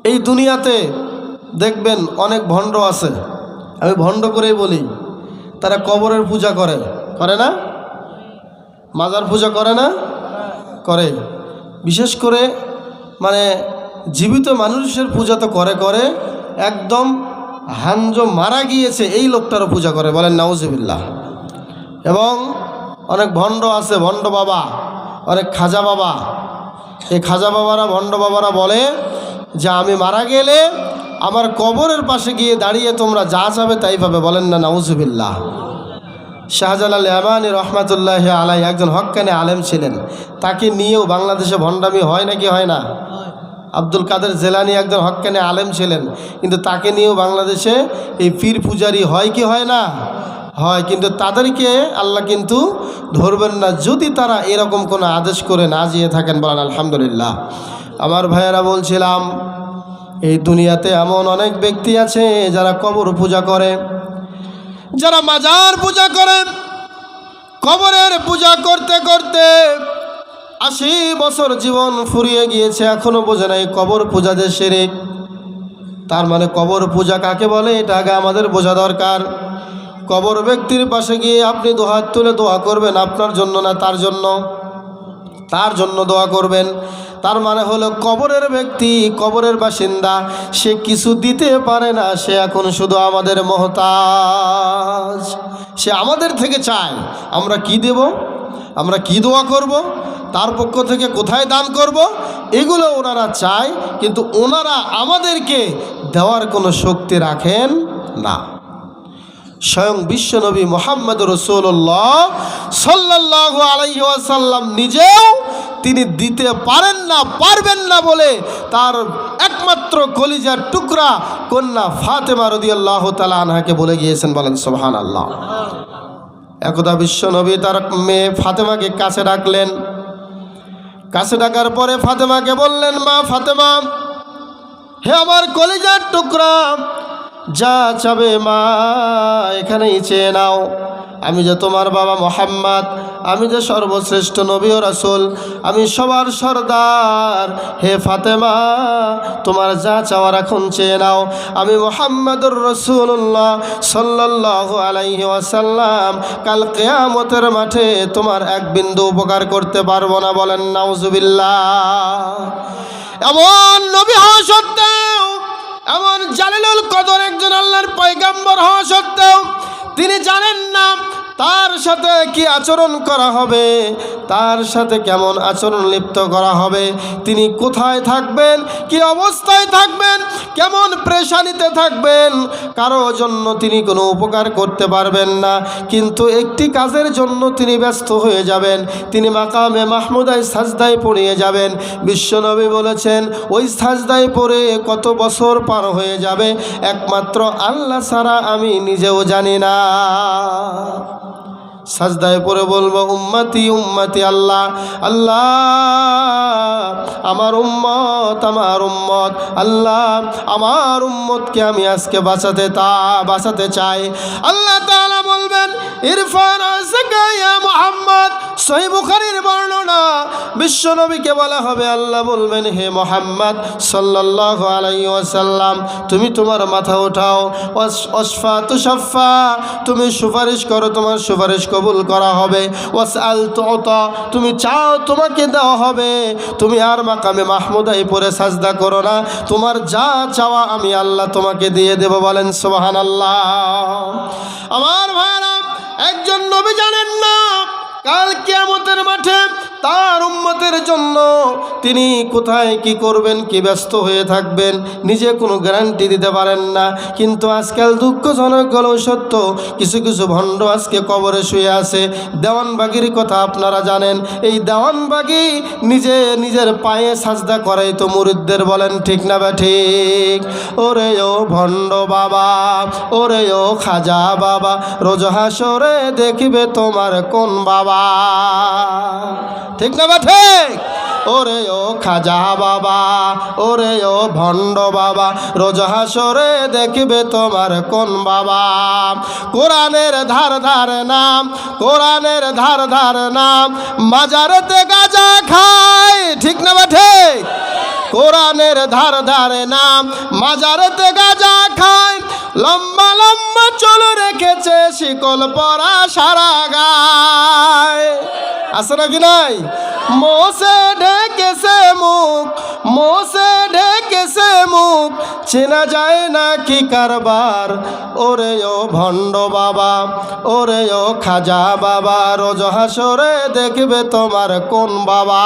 এই দুনিয়াতে দেখবেন অনেক ভণ্ড আছে, আমি ভণ্ড করেই বলি, তারা কবরের পূজা করে, করে না? মাজার পূজা করে না? করে। বিশেষ করে মানে জীবিত মানুষের পূজা তো করে করে, একদম হাঞ্জ মারা গিয়েছে এই লোকটারও পূজা করে, বলেন নাউজুবিল্লাহ। এবং অনেক ভণ্ড আছে, ভণ্ড বাবা, অনেক খাজা বাবা। এই খাজা বাবারা, ভণ্ড বাবারা বলে যে আমি মারা গেলে আমার কবরের পাশে গিয়ে দাঁড়িয়ে তোমরা যা চাবে তাই পাবে, বলেন না নাউজুবিল্লাহ। শাহজালাল ইয়ামানী রহমাতুল্লাহ আলাই একজন হক্কানি আলেম ছিলেন, তাকে নিয়েও বাংলাদেশে ভণ্ডামি হয় নাকি হয় না? আব্দুল কাদের জেলানি একজন হক্কানি আলেম ছিলেন, কিন্তু তাকে নিয়েও বাংলাদেশে এই পীর পূজারি হয় কি হয় না? হয়। কিন্তু তাদেরকে আল্লাহ কিন্তু ধরবেন না যদি তারা এরকম কোনো আদেশ করে না যেয়ে থাকেন, বলেন আলহামদুলিল্লাহ। আমার ভাইয়েরা, বলছিলাম এই দুনিয়াতে এমন অনেক ব্যক্তি আছে যারা কবর পূজা করে, যারা মাজার পূজা করে। কবরের পূজা করতে করতে 80 বছর জীবন ফুরিয়ে গিয়েছে, এখনো বোঝে নাই কবর পূজা যে শিরক। তার মানে কবর পূজা কাকে বলে এটা আগে আমাদের বোঝা দরকার। কবর ব্যক্তির পাশে গিয়ে আপনি দুহাত তুলে দোয়া করবেন, আপনার জন্য না, তার জন্য, তার জন্য দোয়া করবেন। তার মানে হলো কবরের ব্যক্তি, কবরের বাসিন্দা, সে কিছু দিতে পারে না, সে এখন শুধু আমাদের মুহতাজ। সে আমাদের থেকে চায় আমরা কি দেব, আমরা কি দোয়া করব, তার পক্ষ থেকে কোথায় দান করব, এগুলো ওনারা চায়, কিন্তু ওনারা আমাদেরকে দেওয়ার কোনো শক্তি রাখেন না। স্বয়ং বিশ্বনবী মুহাম্মদ রাসূলুল্লাহ সাল্লাল্লাহু আলাইহি ওয়াসাল্লাম নিজেও তিনি দিতে পারেন না, পারবেন না বলে তার একমাত্র কলিজার টুকরা কন্যা ফাতেমা রাদিয়াল্লাহু তাআলা আনহাকে বলে গিয়েছেন, বলেন সুবহানাল্লাহ। একদা বিশ্বনবী তার মেয়ে ফাতেমাকে কাছে ডাকলেন। কাছে ডাকার পরে ফাতেমাকে বললেন, মা ফাতেমা, হে আমার কলিজার টুকরা, যা চাবে মা এখানেই চেয়ে নাও। আমি যে তোমার বাবা মুহাম্মদ, আমি যে সর্বশ্রেষ্ঠ নবী ও রাসূল, আমি সবার সরদার। হে ফাতেমা, তোমার যা চাওয়ার এখন চেয়ে নাও। আমি মুহাম্মদুর রাসূলুল্লাহ সাল্লাল্লাহু আলাইহি ওয়াসাল্লাম কাল কিয়ামতের মাঠে তোমার এক বিন্দু উপকার করতে পারবো না, বলেন নাউজুবিল্লাহ। এমন নবী হওয়া সত্ত্বেও, এমন জালিলুল কদর একজন আল্লাহর পয়গম্বর হওয়া সত্ত্বেও তিনি জানেন না তার সাথে কি আচরণ করা হবে, তার সাথে কেমন আচরণ লিপ্ত করা হবে, তিনি কোথায় থাকবেন, কি অবস্থায় থাকবেন, কেমন পেরেশানিতে থাকবেন, কারো জন্য তিনি কোনো উপকার করতে পারবেন না। কিন্তু একটি কাজের জন্য তিনি ব্যস্ত হয়ে যাবেন, তিনি মাকামে মাহমুদায় সাজদায় পড়িয়ে যাবেন। বিশ্বনবী বলেছেন, ওই সাজদায় পড়ে কত বছর পার হয়ে যাবে একমাত্র আল্লাহ ছাড়া আমি নিজেও জানি না। সাজদায় পড়ে বলবো, উম্মতি উম্মতি, আল্লাহ আল্লাহ, আমার উম্মত, আমার উম্মত, আল্লাহ আমার উম্মতকে আমি আজকে বাঁচাতে চাই। আল্লাহ তাআলা বলবেন, ইরফান আযকা ইয়া মুহাম্মদ। সহিহ বুখারীর বর্ণনা, বিশ্বনবীকে বলা হবে, আল্লাহ বলবেন, হে মুহাম্মদ সাল্লাল্লাহু আলাইহি ওয়াসাল্লাম, তুমি তোমার মাথা উঠাও। ওয়াসফা তুশাফা, তুমি সুপারিশ করো, তোমার সুপারিশ কবুল করা হবে। ওয়াসআল তুতা, তুমি চাও তোমাকে দেওয়া হবে। তুমি আর মাকামে মাহমুদায় পড়ে সাজদা করো না, তোমার যা চাওয়া আমি আল্লাহ তোমাকে দিয়ে দেব, বলেন সুবহানাল্লাহ। আমার ভাইরা, একজন নবী জানেন না কাল কিয়ামতের মাঠে তার উম্মতের জন্য তিনি কোথায় কি করবেন, কি ব্যস্ত হয়ে থাকবেন, নিজে কোনো গ্যারান্টি দিতে পারেন না। কিন্তু আজকাল দুঃখজনক হলেও সত্য, কিছু কিছু ভণ্ড আজকে কবরে শুয়ে আছে। দেওয়ানবাগির কথা আপনারা জানেন, এই দেওয়ানবাগি নিজের পায়ে সাজদা করাই তো মুরিদদের, বলেন ঠিক না বা ঠিক? ওরে ও ভণ্ড বাবা, ওরে ও খাজা বাবা, রোজ হাসরে দেখবে তোমার কোন বাবা, ঠিক না বা ঠিক? ওরে ও খাজা বাবা, ওরে ও ভণ্ড বাবা, রোজ হাসরে দেখবে তোমার কোন বাবা। কোরআনের ধার ধার নাম, কোরআনের ধার ধার নাম, মাজারেতে গাঁজা খায়, ঠিক না বা ঠিক? কোরআনের ধার ধারে না, মাজারেতে গাঁজা খায়, লম্বা লম্বা চুল রেখেছে, শিকল পরা সারা গায়। আছে নাকি নাই? মোসে ঢেকেছে মুখ, মোসে ঢেকেছে মুখ, চেনা যায় না কি কারবার। ওরে ও ভণ্ড বাবা, ওরে ও খাজা বাবা, রোজ হাসরে দেখবে তোমার কোন বাবা।